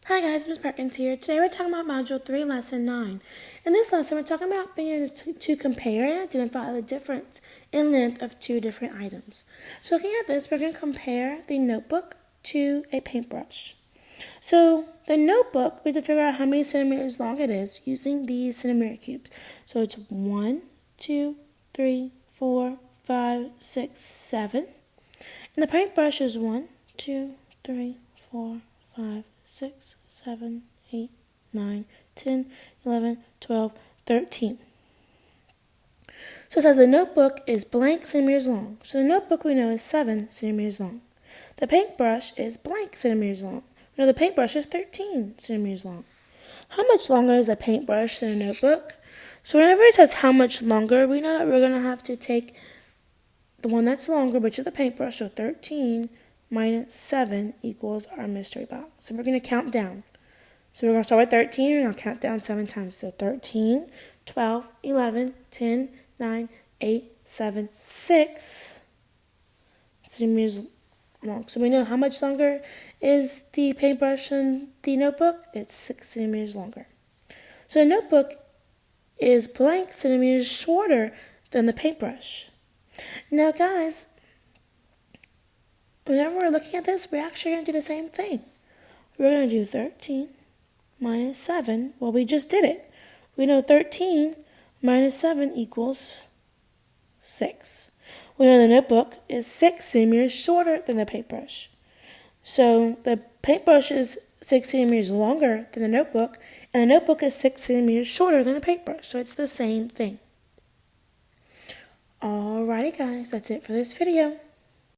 Hi guys, Ms. Perkins here. Today we're talking about Module 3, Lesson 9. In this lesson, we're talking about being able to compare and identify the difference in length of two different items. So looking at this, we're going to compare the notebook to a paintbrush. So the notebook, we have to figure out how many centimeters long it is using these centimeter cubes. So it's 1, 2, 3, 4, 5, 6, 7. And the paintbrush is 1, 2, 3, 4, 5, 6, 7, 8, 9, 10, 11, 12, 13. So it says the notebook is blank centimeters long. So the notebook we know is 7 centimeters long. The paintbrush is blank centimeters long. We know the paintbrush is 13 centimeters long. How much longer is a paintbrush than a notebook? So whenever it says how much longer, we know that we're going to have to take the one that's longer, which is the paintbrush, so 13 minus 7 equals our mystery box. So we're going to count down. So we're going to start with 13, and I'll count down 7 times. So 13, 12, 11, 10, 9, 8, 7, 6 centimeters long. So we know how much longer is the paintbrush than the notebook? It's 6 centimeters longer. So a notebook is blank centimeters shorter than the paintbrush. Now guys, whenever we're looking at this, we're actually going to do the same thing. We're going to do 13 minus 7. Well, we just did it. We know 13 minus 7 equals 6. We know the notebook is 6 centimeters shorter than the paintbrush. So the paintbrush is 6 centimeters longer than the notebook, and the notebook is 6 centimeters shorter than the paintbrush. So it's the same thing. Alrighty guys, that's it for this video.